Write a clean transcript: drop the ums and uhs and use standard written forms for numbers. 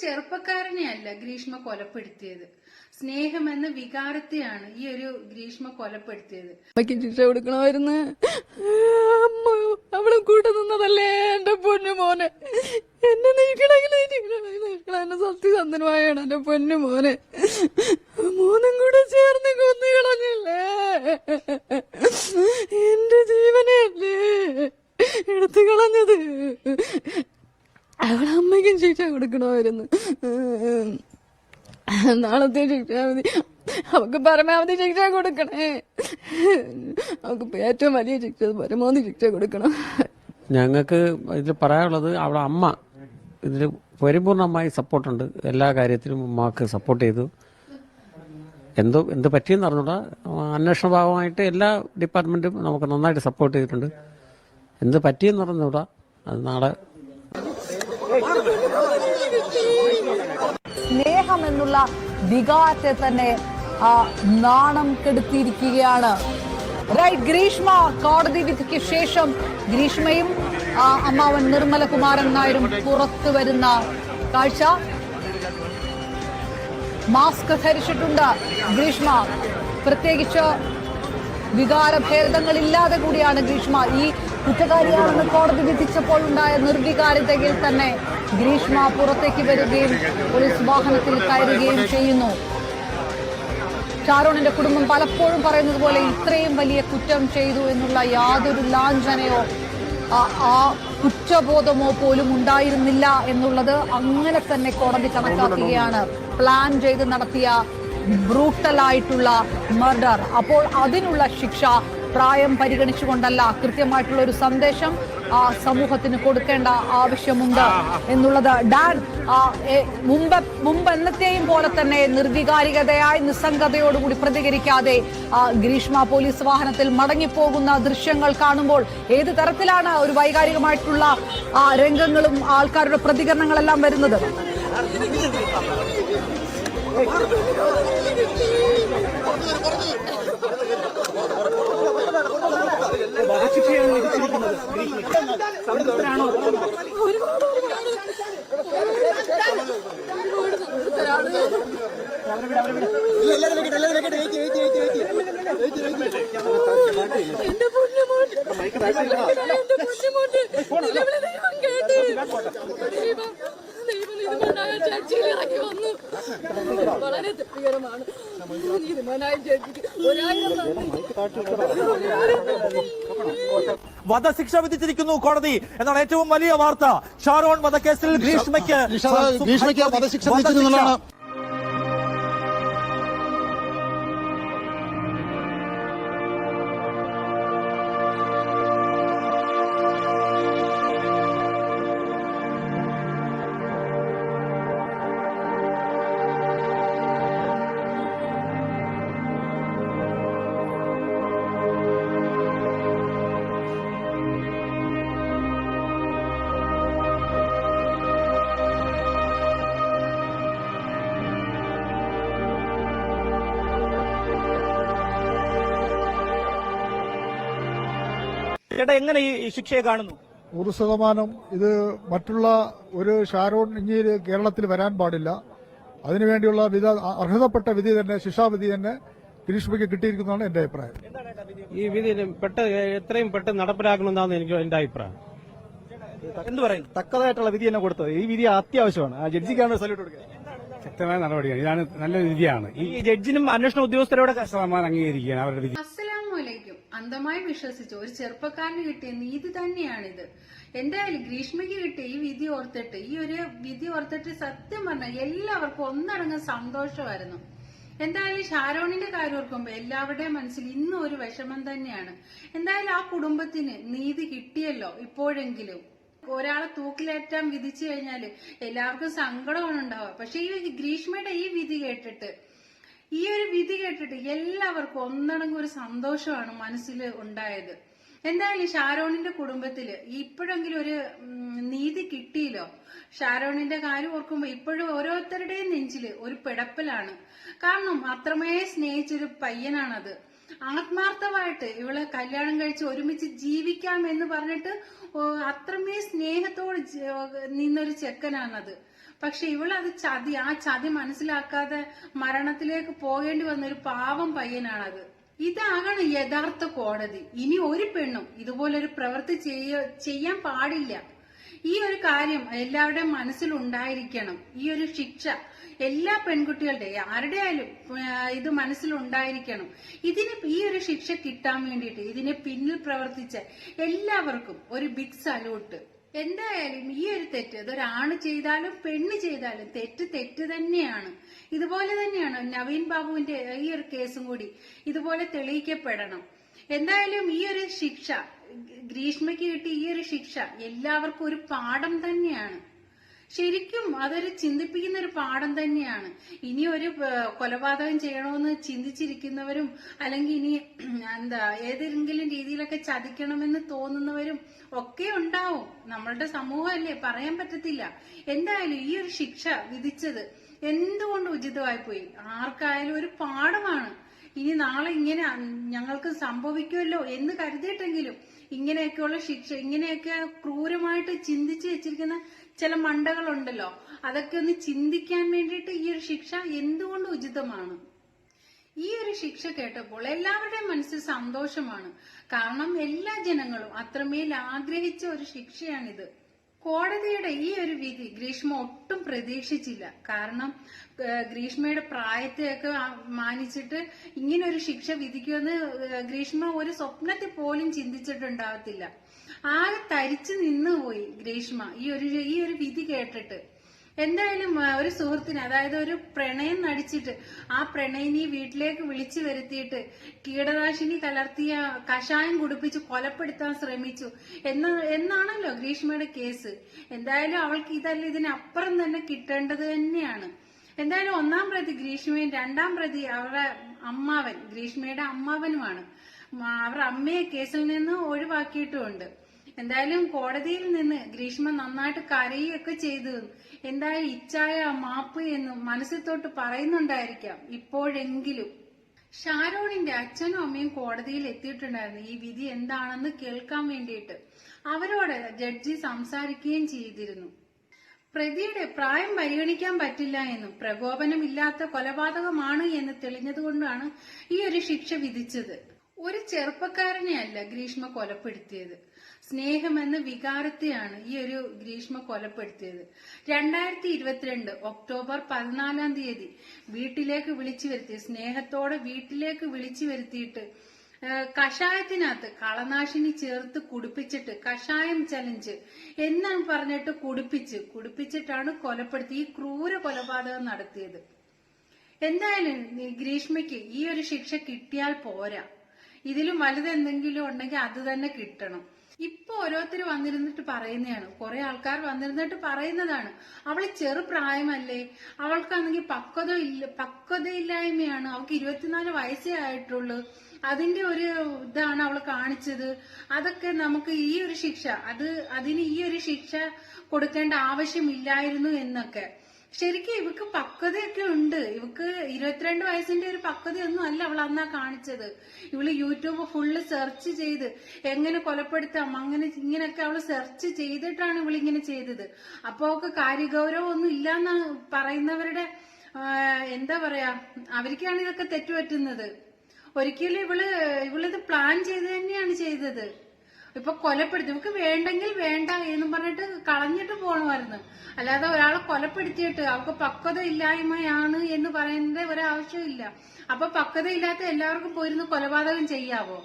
ചെറുപ്പക്കാരനെയല്ല ഗ്രീഷ്മ കൊലപ്പെടുത്തിയത്. സ്നേഹമെന്ന വികാരത്തെയാണ് ഈ ഒരു ഗ്രീഷ്മ കൊലപ്പെടുത്തിയത്. അമ്മയ്ക്ക് ശിക്ഷ കൊടുക്കണമായിരുന്നു. അവളും കൂട്ടു നിന്നതല്ലേ എന്റെ പൊന്നു മോനെ. എന്നെ നീക്കണമെങ്കിൽ എന്നെ സത്യസന്ധനമായാണ് എന്റെ പൊന്നു മോനെ. മോനും കൂടെ ചേർന്ന് കൊന്നു കളഞ്ഞില്ലേ. എന്റെ ജീവനെയല്ലേ എടുത്തു കളഞ്ഞത്. അവളമ്മയ്ക്കും ശിക്ഷ കൊടുക്കണമായിരുന്നു. നാളത്തെ ശിക്ഷാവിധി അവക്ക് പരമാവധി ശിക്ഷ കൊടുക്കണേ. അവക്ക് ഏറ്റവും വലിയ ശിക്ഷ പരമാവധി ശിക്ഷ കൊടുക്കണം. ഞങ്ങൾക്ക് ഇതിൽ പറയാനുള്ളത് അവിടെ അമ്മ ഇതിൽ പരിപൂർണമായി സപ്പോർട്ടുണ്ട്. എല്ലാ കാര്യത്തിലും അമ്മക്ക് സപ്പോർട്ട് ചെയ്തു. എന്ത് പറ്റിയെന്ന് അറിഞ്ഞൂടാ. അന്വേഷണ ഭാഗമായിട്ട് എല്ലാ ഡിപ്പാർട്ട്മെന്റും നമുക്ക് നന്നായിട്ട് സപ്പോർട്ട് ചെയ്തിട്ടുണ്ട്. എന്ത് പറ്റിയെന്ന് അറിഞ്ഞൂടാ. അത് നാളെ സ്നേഹം എന്നുള്ള വികാരത്തെ തന്നെ നാണം കെടുത്തിയിരിക്കുകയാണ്. റൈറ്റ്, ഗ്രീഷ്മ കോടതി വിധിക്ക് ശേഷം ഗ്രീഷ്മയും അമ്മാവൻ നിർമ്മലകുമാരൻ നായരും പുറത്തു വരുന്ന കാഴ്ച. മാസ്ക് ധരിച്ചിട്ടുണ്ട് ഗ്രീഷ്മ. പ്രത്യേകിച്ച് വികാരഭേദങ്ങളില്ലാതെ കൂടിയാണ് ഗ്രീഷ്മ ഈ കുറ്റക്കാരിയാണെന്ന് കോടതി വിധിച്ചപ്പോൾ ഉണ്ടായ നിർവികാരതയിൽ തന്നെ ഗ്രീഷ്മ പുറത്തേക്ക് വരികയും പോലീസ് വാഹനത്തിൽ കയറുകയും ചെയ്യുന്നു. ഷാരോണിന്റെ കുടുംബം പലപ്പോഴും പറയുന്നത് പോലെ ഇത്രയും വലിയ കുറ്റം ചെയ്തു എന്നുള്ള യാതൊരു ലാഞ്ചനയോ ആ കുറ്റബോധമോ പോലും ഉണ്ടായിരുന്നില്ല എന്നുള്ളത് അങ്ങനെ തന്നെ കോടതി കണക്കാക്കുകയാണ്. പ്ലാൻ ചെയ്ത് നടത്തിയ ബ്രൂട്ടലായിട്ടുള്ള മർഡർ. അപ്പോൾ അതിനുള്ള ശിക്ഷ പ്രായം പരിഗണിച്ചുകൊണ്ടല്ല, കൃത്യമായിട്ടുള്ള ഒരു സന്ദേശം സമൂഹത്തിന് കൊടുക്കേണ്ട ആവശ്യമുണ്ട് എന്നുള്ളത്. ഡാൻ, മുമ്പ് എന്നത്തെയും പോലെ തന്നെ നിർവികാരികതയായി നിസ്സംഗതയോടുകൂടി പ്രതികരിക്കാതെ ഗ്രീഷ്മ പോലീസ് വാഹനത്തിൽ മടങ്ങിപ്പോകുന്ന ദൃശ്യങ്ങൾ കാണുമ്പോൾ ഏത് തരത്തിലാണ് ഒരു വൈകാരികമായിട്ടുള്ള രംഗങ്ങളും ആൾക്കാരുടെ പ്രതികരണങ്ങളെല്ലാം വരുന്നത്. വധശിക്ഷയാണ് വിധിച്ചിരിക്കുന്നത്. സംതൃപ്തരാണോ? ഇറങ്ങി വന്നു. വളരെ തൃപ്തികരമാണ്. വധശിക്ഷ വിധിച്ചിരിക്കുന്നു കോടതി എന്നാണ് ഏറ്റവും വലിയ വാർത്ത. ഷാരോൺ വധക്കേസിൽ ഗ്രീഷ്മയ്ക്ക് വധശിക്ഷ വിധിച്ചിരുന്നതാണ്. ചേട്ടാ, എങ്ങനെ ഈ ശിക്ഷയെ കാണുന്നു? 100% ഇത് മറ്റുള്ള ഒരു ഷാരോൺ ഇനി കേരളത്തിൽ വരാൻ പാടില്ല. അതിനുവേണ്ടിയുള്ള അർഹതപ്പെട്ട വിധി തന്നെ, ശിക്ഷാവിധി തന്നെ ഗ്രീഷ്മയ്ക്ക് കിട്ടിയിരിക്കുന്നതാണ് എന്റെ അഭിപ്രായം. ഈ വിധി എത്രയും പെട്ടെന്ന് നടപ്പിലാക്കണമെന്നാണ് എനിക്ക് എന്റെ അഭിപ്രായം. എന്ത് പറയുന്നു? തക്കതായിട്ടുള്ള വിധി തന്നെ കൊടുത്തത്. ഈ വിധി അത്യാവശ്യമാണ്. ആ ജഡ്ജിക്കാണ് സല്യൂട്ട് കൊടുക്കുക. ശക്തമായ നടപടിയാണ്. ഇതാണ് നല്ല വിധിയാണ്. ഈ ജഡ്ജിനും അന്വേഷണ ഉദ്യോഗസ്ഥരോടെ അംഗീകരിക്കുകയാണ് അവരുടെ വിധി. അസ്സലാമലൈക്കും. അന്ധമായി വിശ്വസിച്ച ഒരു ചെറുപ്പക്കാരന് കിട്ടിയ നീതി തന്നെയാണിത്. എന്തായാലും ഗ്രീഷ്മയ്ക്ക് കിട്ടിയ ഈ വിധി ഓർത്തിട്ട് സത്യം പറഞ്ഞാൽ എല്ലാവർക്കും ഒന്നടങ്കം സന്തോഷമായിരുന്നു. എന്തായാലും ഷാരോണിന്റെ കാര്യം ഓർക്കുമ്പോ എല്ലാവരുടെയും മനസ്സിൽ ഇന്നും ഒരു വിഷമം തന്നെയാണ്. എന്തായാലും ആ കുടുംബത്തിന് നീതി കിട്ടിയല്ലോ ഇപ്പോഴെങ്കിലും. ഒരാളെ തൂക്കിലേറ്റാൻ വിധിച്ചു കഴിഞ്ഞാല് എല്ലാവർക്കും സങ്കടമാണ് ഉണ്ടാവുക. പക്ഷെ ഈ ഗ്രീഷ്മയുടെ ഈ വിധി കേട്ടിട്ട് എല്ലാവർക്കും ഒന്നടങ്കം ഒരു സന്തോഷമാണ് മനസ്സിൽ ഉണ്ടായത്. എന്തായാലും ഷാരോണിന്റെ കുടുംബത്തില് ഇപ്പോഴെങ്കിലും ഒരു നീതി കിട്ടിയല്ലോ. ഷാരോണിന്റെ കാര്യം ഓർക്കുമ്പോ ഇപ്പോഴും ഓരോരുത്തരുടെയും നെഞ്ചില് ഒരു പിടപ്പലാണ്. കാരണം അത്രമേ സ്നേഹിച്ചൊരു പയ്യനാണത്. ആത്മാർത്ഥമായിട്ട് ഇവളെ കല്യാണം കഴിച്ച് ഒരുമിച്ച് ജീവിക്കാം എന്ന് പറഞ്ഞിട്ട് അത്രമേ സ്നേഹത്തോട് നിന്നൊരു ചെക്കനാണത്. പക്ഷെ ഇവളത് ആ ചതി മനസ്സിലാക്കാതെ മരണത്തിലേക്ക് പോകേണ്ടി വന്ന ഒരു പാവം പയ്യനാണത്. ഇതാകണം യഥാർത്ഥ കോടതി. ഇനി ഒരു പെണ്ണും ഇതുപോലൊരു പ്രവൃത്തി ചെയ്യാൻ പാടില്ല. ഈ ഒരു കാര്യം എല്ലാവരുടെയും മനസ്സിലുണ്ടായിരിക്കണം. ഈ ഒരു ശിക്ഷ എല്ലാ പെൺകുട്ടികളുടെ ആരുടെയായാലും ഇത് മനസ്സിലുണ്ടായിരിക്കണം. ഈ ഒരു ശിക്ഷ കിട്ടാൻ വേണ്ടിയിട്ട് ഇതിനെ പിന്നിൽ പ്രവർത്തിച്ച എല്ലാവർക്കും ഒരു ബിഗ് സല്യൂട്ട്. എന്തായാലും ഈ ഒരു തെറ്റ് അതൊരാണ് ചെയ്താലും പെണ്ണ് ചെയ്താലും തെറ്റ് തന്നെയാണ്. ഇതുപോലെ തന്നെയാണ് നവീൻ ബാബുവിന്റെ ഈ ഒരു കേസും കൂടി ഇതുപോലെ തെളിയിക്കപ്പെടണം. എന്തായാലും ഈ ഒരു ശിക്ഷ ഗ്രീഷ്മയ്ക്ക് കിട്ടിയ ഈ ഒരു ശിക്ഷ എല്ലാവർക്കും ഒരു പാഠം തന്നെയാണ്. ശരിക്കും അതൊരു ചിന്തിപ്പിക്കുന്ന ഒരു പാഠം തന്നെയാണ്. ഇനി ഒരു കൊലപാതകം ചെയ്യണമെന്ന് ചിന്തിച്ചിരിക്കുന്നവരും അല്ലെങ്കിൽ ഇനി ഏതെങ്കിലും രീതിയിലൊക്കെ ചതിക്കണമെന്ന് തോന്നുന്നവരും ഒക്കെ ഉണ്ടാവും. നമ്മളുടെ സമൂഹമല്ലേ, പറയാൻ പറ്റത്തില്ല. എന്തായാലും ഈ ഒരു ശിക്ഷ വിധിച്ചത് എന്തുകൊണ്ട് ഉചിതമായി പോയി. ആർക്കായാലും ഒരു പാഠമാണ്. ഇനി നാളെ ഇങ്ങനെ ഞങ്ങൾക്ക് സംഭവിക്കുമല്ലോ എന്ന് കരുതിയിട്ടെങ്കിലും ഇങ്ങനെയൊക്കെയുള്ള ശിക്ഷ, ഇങ്ങനെയൊക്കെ ക്രൂരമായിട്ട് ചിന്തിച്ചു വെച്ചിരിക്കുന്ന ചില മണ്ടകളുണ്ടല്ലോ, അതൊക്കെ ഒന്ന് ചിന്തിക്കാൻ വേണ്ടിയിട്ട് ഈ ഒരു ശിക്ഷ എന്തുകൊണ്ട് ഉചിതമാണ്. ഈ ഒരു ശിക്ഷ കേട്ടപ്പോൾ എല്ലാവരുടെയും മനസ്സിൽ സന്തോഷമാണ്. കാരണം എല്ലാ ജനങ്ങളും അത്രമേൽ ആഗ്രഹിച്ച ഒരു ശിക്ഷയാണിത്. കോടതിയുടെ ഈ ഒരു വിധി ഗ്രീഷ്മ ഒട്ടും പ്രതീക്ഷിച്ചില്ല. കാരണം ഗ്രീഷ്മയുടെ പ്രായത്തെയൊക്കെ മാനിച്ചിട്ട് ഇങ്ങനെ ഒരു ശിക്ഷ വിധിക്കുമെന്ന് ഗ്രീഷ്മ ഒരു സ്വപ്നത്തിൽ പോലും ചിന്തിച്ചിട്ടുണ്ടാവത്തില്ല. ആകെ തരിച്ചു നിന്നുപോയി ഗ്രീഷ്മ ഈ ഒരു വിധി കേട്ടിട്ട്. എന്തായാലും ഒരു സുഹൃത്തിന്, അതായത് ഒരു പ്രണയം നടിച്ചിട്ട് ആ പ്രണയിനി വീട്ടിലേക്ക് വിളിച്ചു വരുത്തിയിട്ട് കീടനാശിനി കലർത്തിയ കഷായം കുടിപ്പിച്ച് കൊലപ്പെടുത്താൻ ശ്രമിച്ചു എന്നാണല്ലോ ഗ്രീഷ്മയുടെ കേസ്. എന്തായാലും അവൾക്ക് ഇതല്ല, ഇതിനപ്പുറം തന്നെ കിട്ടേണ്ടത് തന്നെയാണ്. എന്തായാലും ഒന്നാം പ്രതി ഗ്രീഷ്മയും രണ്ടാം പ്രതി അവരുടെ അമ്മാവൻ, ഗ്രീഷ്മയുടെ അമ്മാവനുമാണ്. അവരുടെ അമ്മയെ കേസിൽ നിന്ന് ഒഴിവാക്കിയിട്ടുമുണ്ട്. എന്തായാലും കോടതിയിൽ നിന്ന് ഗ്രീഷ്മ നന്നായിട്ട് കരയുകയൊക്കെ ചെയ്തു. എന്തായാലും ഇച്ഛായ മാപ്പ് എന്ന് മനസ്സിൽ തൊട്ട് പറയുന്നുണ്ടായിരിക്കാം ഇപ്പോഴെങ്കിലും. ഷാരോണിന്റെ അച്ഛനും അമ്മയും കോടതിയിൽ എത്തിയിട്ടുണ്ടായിരുന്നു ഈ വിധി എന്താണെന്ന് കേൾക്കാൻ വേണ്ടിയിട്ട്. അവരോട് ജഡ്ജി സംസാരിക്കുകയും ചെയ്തിരുന്നു. പ്രതിയുടെ പ്രായം പരിഗണിക്കാൻ പറ്റില്ല എന്നും പ്രകോപനമില്ലാത്ത കൊലപാതകമാണ് എന്ന് തെളിഞ്ഞതുകൊണ്ടാണ് ഈ ഒരു ശിക്ഷ വിധിച്ചത്. ഒരു ചെറുപ്പക്കാരനെയല്ല ഗ്രീഷ്മ കൊലപ്പെടുത്തിയത്, സ്നേഹമെന്ന വികാരത്തെയാണ് ഈ ഒരു ഗ്രീഷ്മ കൊലപ്പെടുത്തിയത്. 2022 ഒക്ടോബർ 14 തീയതി വീട്ടിലേക്ക് വിളിച്ചു വരുത്തി, സ്നേഹത്തോടെ വീട്ടിലേക്ക് വിളിച്ചു വരുത്തിയിട്ട് കഷായത്തിനകത്ത് കളനാശിനി ചേർത്ത് കുടിപ്പിച്ചിട്ട് കഷായം ചലഞ്ച് എന്നാണ് പറഞ്ഞിട്ട് കുടിപ്പിച്ചിട്ടാണ് കൊലപ്പെടുത്തി ഈ ക്രൂര കൊലപാതകം നടത്തിയത്. എന്തായാലും ഗ്രീഷ്മയ്ക്ക് ഈ ഒരു ശിക്ഷ കിട്ടിയാൽ പോരാ, ഇതിലും വലുതെന്തെങ്കിലും ഉണ്ടെങ്കിൽ അത് തന്നെ കിട്ടണം. ഇപ്പൊ ഓരോരുത്തർ വന്നിരുന്നിട്ട് പറയുന്നതാണ്, കുറെ ആൾക്കാർ വന്നിരുന്നിട്ട് പറയുന്നതാണ്, അവള് ചെറുപ്രായമല്ലേ, അവൾക്കാണെങ്കിൽ പക്വതയില്ലായ്മയാണ്, അവൾക്ക് 24 വയസ്സേ ആയിട്ടുള്ളൂ, അതിന്റെ ഒരു ഇതാണ് അവൾ കാണിച്ചത്. അതൊക്കെ നമുക്ക് ഈ ഒരു ശിക്ഷ അതിന് ഈ ഒരു ശിക്ഷ കൊടുക്കേണ്ട ആവശ്യമില്ലായിരുന്നു എന്നൊക്കെ. ശരിക്കും ഇവക്ക് പക്വതയൊക്കെ ഉണ്ട്. ഇവക്ക് 22 വയസ്സിന്റെ ഒരു പക്വതയൊന്നും അല്ല അവൾ അന്നാ കാണിച്ചത്. ഇവള് യൂട്യൂബ് ഫുള്ള് സെർച്ച് ചെയ്ത് എങ്ങനെ കൊലപ്പെടുത്താം ഇങ്ങനെയൊക്കെ അവള് സെർച്ച് ചെയ്തിട്ടാണ് ഇവളിങ്ങനെ ചെയ്തത്. അപ്പൊ അവൾക്ക് കാര്യഗൗരവം ഒന്നും ഇല്ലാന്ന് പറയുന്നവരുടെ എന്താ പറയാ, അവർക്കാണ് ഇതൊക്കെ തെറ്റുപറ്റുന്നത്. ഒരിക്കലും ഇവളിത് പ്ലാൻ ചെയ്ത് തന്നെയാണ് ചെയ്തത്. ഇപ്പൊ കൊലപ്പെടുത്തി ഇവക്ക് വേണ്ടെങ്കിൽ വേണ്ട എന്നും പറഞ്ഞിട്ട് കളഞ്ഞിട്ട് പോകണമായിരുന്നു. അല്ലാതെ ഒരാളെ കൊലപ്പെടുത്തിയിട്ട് അവൾക്ക് പക്വത ഇല്ലായ്മയാണ് എന്ന് പറയേണ്ട ഒരാവശ്യമില്ല. അപ്പൊ പക്വത ഇല്ലാത്ത എല്ലാവർക്കും പോയിരുന്ന് കൊലപാതകം ചെയ്യാവോ?